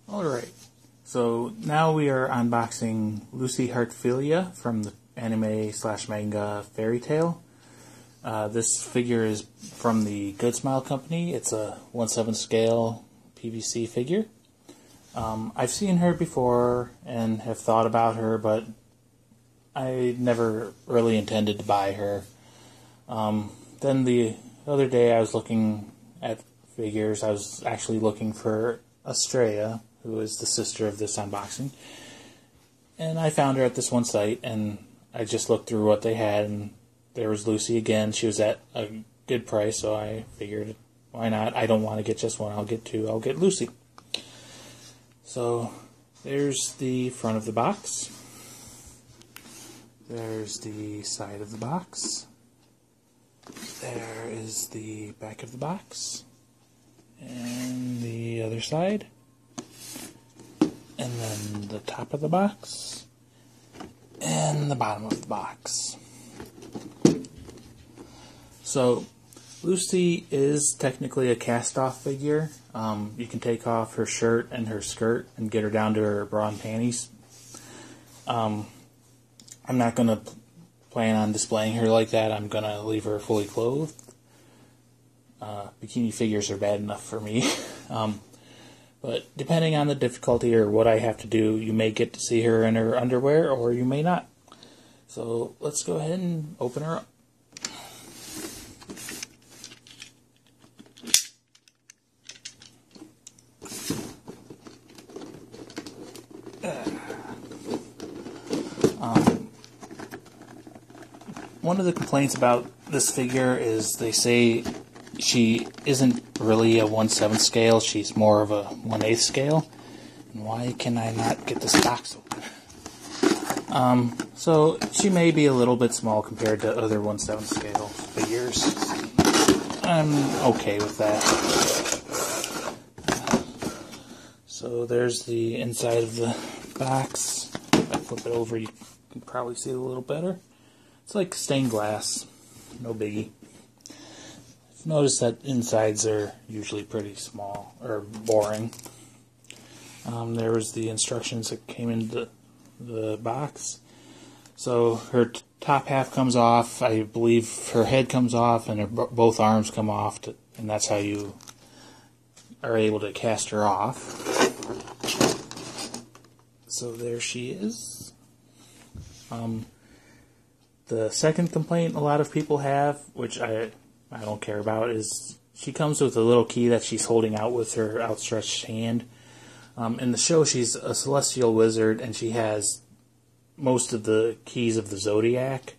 Alright, so now we are unboxing Lucy Heartfilia from the anime/manga Fairy Tale. This figure is from the Good Smile Company. It's a 1/7 scale PVC figure. I've seen her before and have thought about her, but I never really intended to buy her. Then the other day I was looking at figures. I was actually looking for Estrella, who is the sister of this unboxing. And I found her at this one site, and I just looked through what they had, and there was Lucy again. She was at a good price, so I figured, why not? I don't want to get just one. I'll get two. I'll get Lucy. So there's the front of the box. There's the side of the box. There is the back of the box. And the other side. And then the top of the box. And the bottom of the box. So, Lucy is technically a cast-off figure. You can take off her shirt and her skirt and get her down to her bra and panties. I'm not going to plan on displaying her like that. I'm going to leave her fully clothed. Bikini figures are bad enough for me. But depending on the difficulty or what I have to do, you may get to see her in her underwear or you may not. So let's go ahead and open her up. One of the complaints about this figure is they say she isn't really a 1/7 scale, she's more of a 1/8 scale. And why can I not get this box open? So she may be a little bit small compared to other 1/7 scale figures. I'm okay with that. So there's the inside of the box. If I flip it over, you can probably see it a little better. It's like stained glass, no biggie. I've noticed that insides are usually pretty small, or boring. There was the instructions that came into the box. So her top half comes off, I believe her head comes off, and both arms come off, and that's how you are able to cast her off. So there she is. The second complaint a lot of people have, which I don't care about, is she comes with a little key that she's holding out with her outstretched hand. In the show, she's a celestial wizard, and she has most of the keys of the zodiac.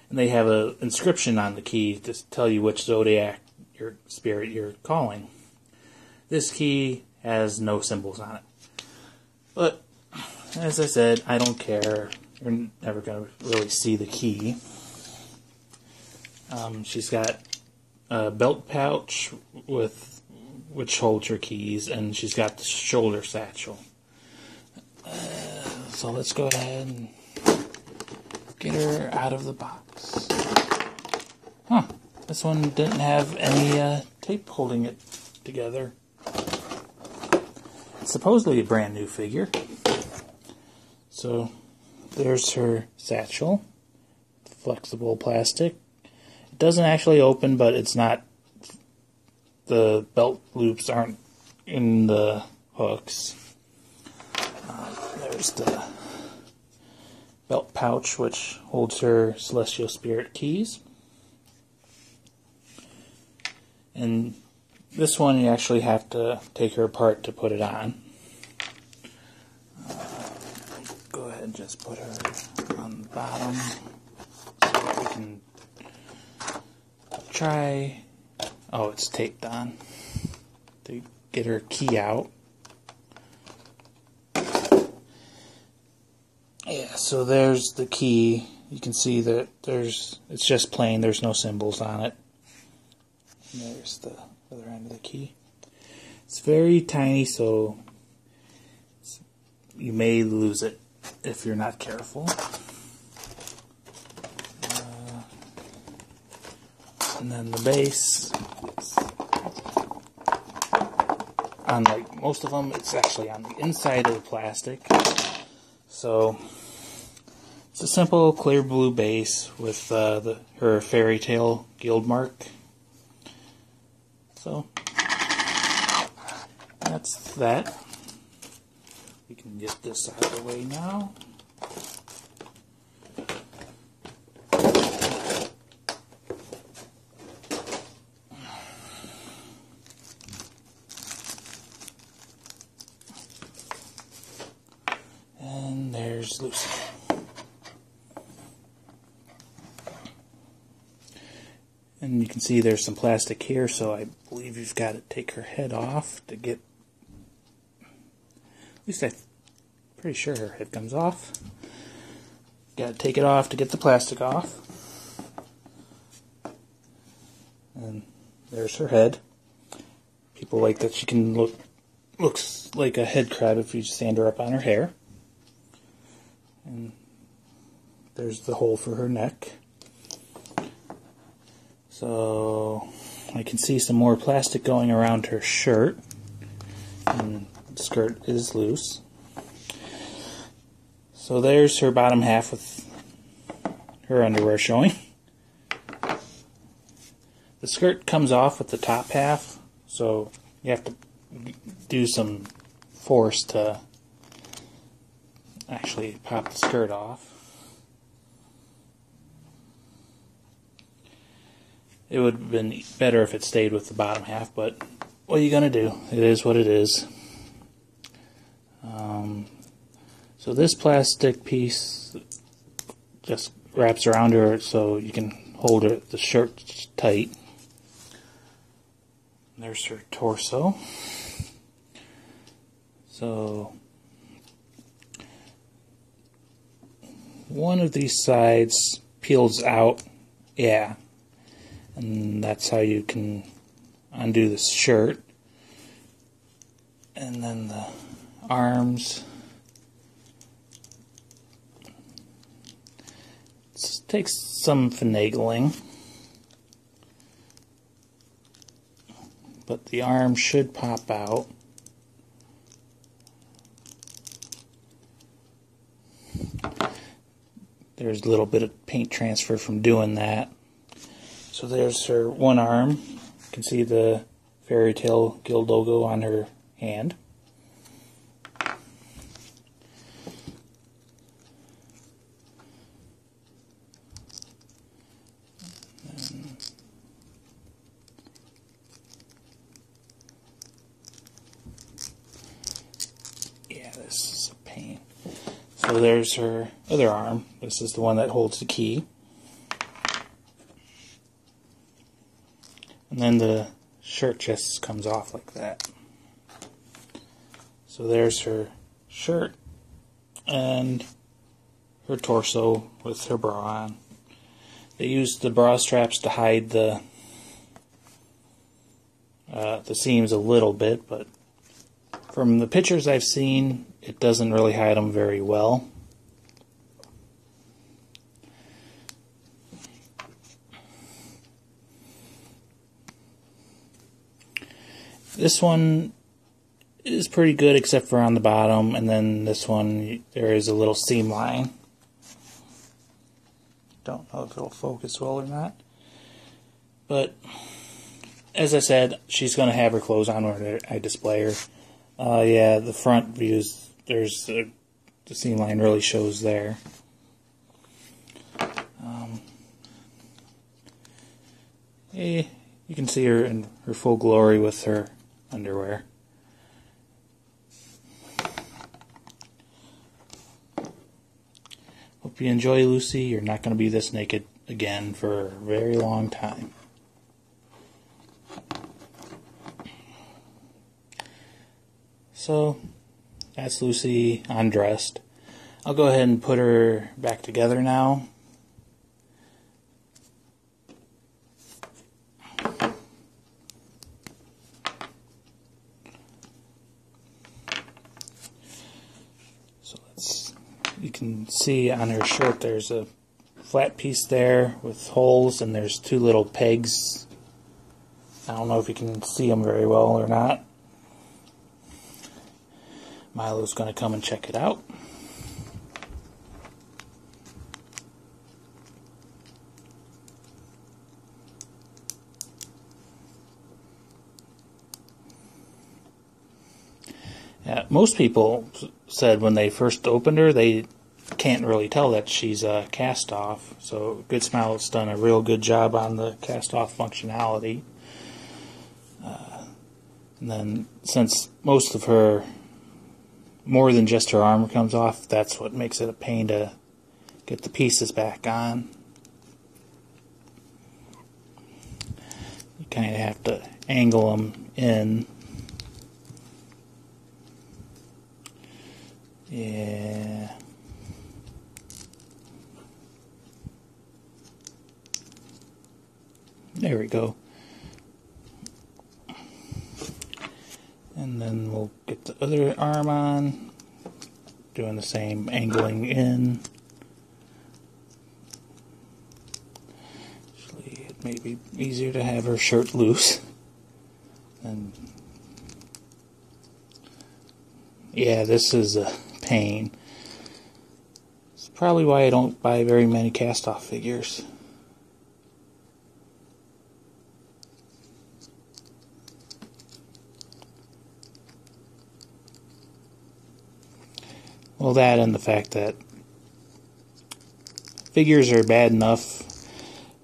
And they have an inscription on the key to tell you which zodiac your spirit you're calling. This key has no symbols on it. But, as I said, I don't care. You're never going to really see the key. She's got a belt pouch which holds her keys, and she's got the shoulder satchel. So let's go ahead and get her out of the box. Huh, this one didn't have any tape holding it together. It's supposedly a brand new figure. So there's her satchel, flexible plastic. It doesn't actually open, but it's not, the belt loops aren't in the hooks. There's the belt pouch, which holds her celestial spirit keys. And this one you actually have to take her apart to put it on. Go ahead and just put her on the bottom so that we can try. Oh, it's taped on to get her key out. Yeah, so there's the key. You can see that it's just plain, there's no symbols on it. And there's the other end of the key. It's very tiny, so you may lose it if you're not careful. And then the base on like most of them, it's actually on the inside of the plastic. So it's a simple clear blue base with her fairy tale guild mark. So that's that. We can get this out of the way now. And there's Lucy. And you can see there's some plastic here, so I believe you've got to take her head off to get, at least I'm pretty sure her head comes off. Got to take it off to get the plastic off. And there's her head. People like that she can looks like a head crab if you stand her up on her hair. And there's the hole for her neck. So I can see some more plastic going around her shirt, and the skirt is loose. So there's her bottom half with her underwear showing. The skirt comes off with the top half, so you have to do some force to actually pop the skirt off. It would have been better if it stayed with the bottom half, but what are you going to do? It is what it is. So this plastic piece just wraps around her so you can hold the shirt tight. There's her torso. So one of these sides peels out, yeah. And that's how you can undo this shirt. And then the arms. It takes some finagling. But the arm should pop out. There's a little bit of paint transfer from doing that. So there's her one arm. You can see the Fairy Tale Guild logo on her hand. Yeah, this is a pain. So there's her other arm. This is the one that holds the key. And then the shirt just comes off like that. So there's her shirt and her torso with her bra on. They used the bra straps to hide the seams a little bit, but from the pictures I've seen, it doesn't really hide them very well. This one is pretty good except for on the bottom, and then this one there is a little seam line. Don't know if it'll focus well or not. But as I said, she's going to have her clothes on when I display her. Yeah, the front views, there's the seam line really shows there. You can see her in her full glory with her underwear. Hope you enjoy, Lucy. You're not going to be this naked again for a very long time. So, that's Lucy undressed. I'll go ahead and put her back together now. You can see on her shirt there's a flat piece there with holes, and there's two little pegs. I don't know if you can see them very well or not. Milo's going to come and check it out. Yeah, most people said when they first opened her, they can't really tell that she's a cast-off. So Good Smile has done a real good job on the cast-off functionality. And then since most of her, more than just her armor comes off, that's what makes it a pain to get the pieces back on. You kind of have to angle them in. Yeah. There we go. And then we'll get the other arm on, doing the same, angling in. Actually, it may be easier to have her shirt loose. And yeah, this is a pain. It's probably why I don't buy very many cast-off figures. Well, that and the fact that figures are bad enough,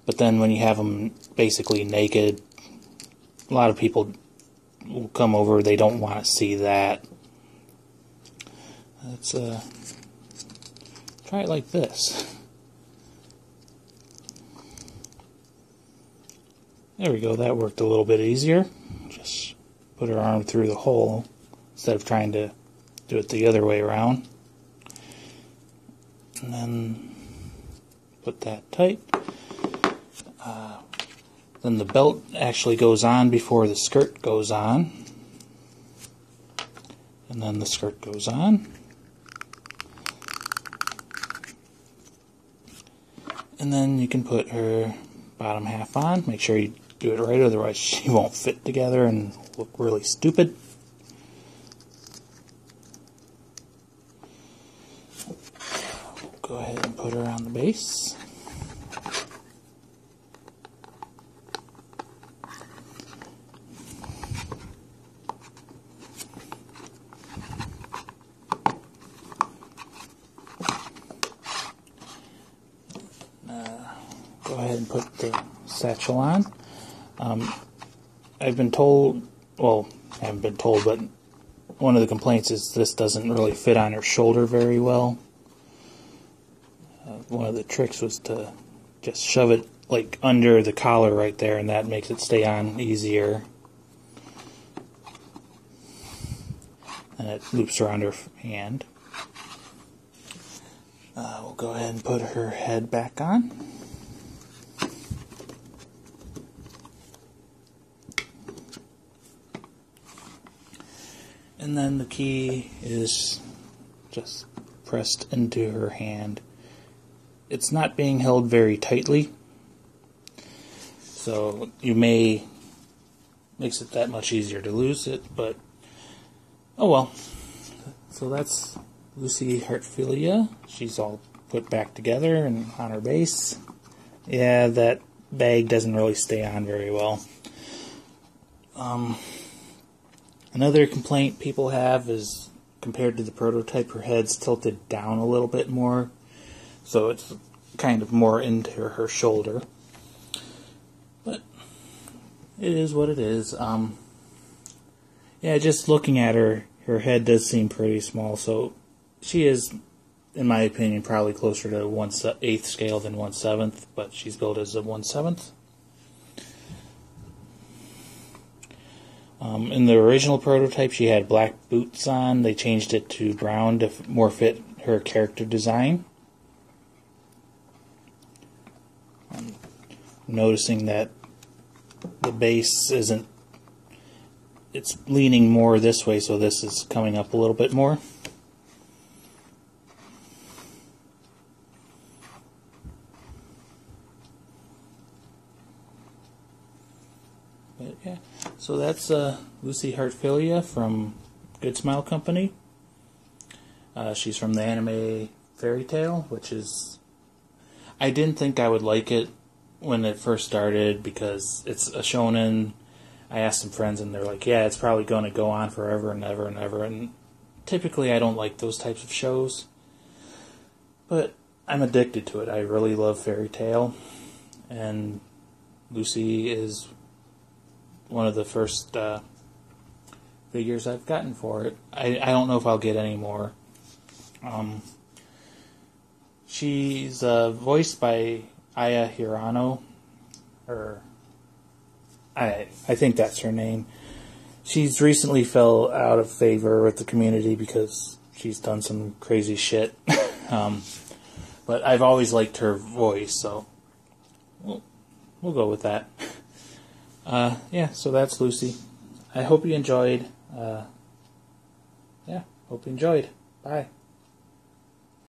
but then when you have them basically naked, a lot of people will come over, they don't want to see that. Let's try it like this. There we go, that worked a little bit easier. Just put her arm through the hole instead of trying to do it the other way around. And then put that tight. Then the belt actually goes on before the skirt goes on. And then the skirt goes on. And then you can put her bottom half on. Make sure you do it right, otherwise she won't fit together and look really stupid. Go ahead and put her on the base. Go ahead and put the satchel on. I've been told, well, I haven't been told, but one of the complaints is this doesn't really fit on her shoulder very well. One of the tricks was to just shove it like under the collar right there, and that makes it stay on easier. And it loops around her hand. We'll go ahead and put her head back on. And then the key is just pressed into her hand. It's not being held very tightly, so you may makes it that much easier to lose it, but oh well. So that's Lucy Heartfilia. She's all put back together and on her base. Yeah, that bag doesn't really stay on very well. Another complaint people have is, compared to the prototype, her head's tilted down a little bit more, so it's kind of more into her shoulder. But it is what it is. Yeah, just looking at her, her head does seem pretty small, so she is, in my opinion, probably closer to 1/8 scale than 1/7, but she's billed as a 1/7. In the original prototype, she had black boots on. They changed it to brown to more fit her character design. I'm noticing that the base isn't, it's leaning more this way, so this is coming up a little bit more. But yeah, so that's Lucy Heartfilia from Good Smile Company. She's from the anime Fairy Tail, which is... I didn't think I would like it when it first started because it's a shonen. I asked some friends and they're like, yeah, it's probably going to go on forever and ever and ever. And typically I don't like those types of shows. But I'm addicted to it. I really love Fairy Tail. And Lucy is one of the first figures I've gotten for it. I don't know if I'll get any more. She's voiced by Aya Hirano, or I think that's her name. She's recently fell out of favor with the community because she's done some crazy shit. But I've always liked her voice, so we'll go with that. Yeah, so that's Lucy. I hope you enjoyed. Hope you enjoyed. Bye.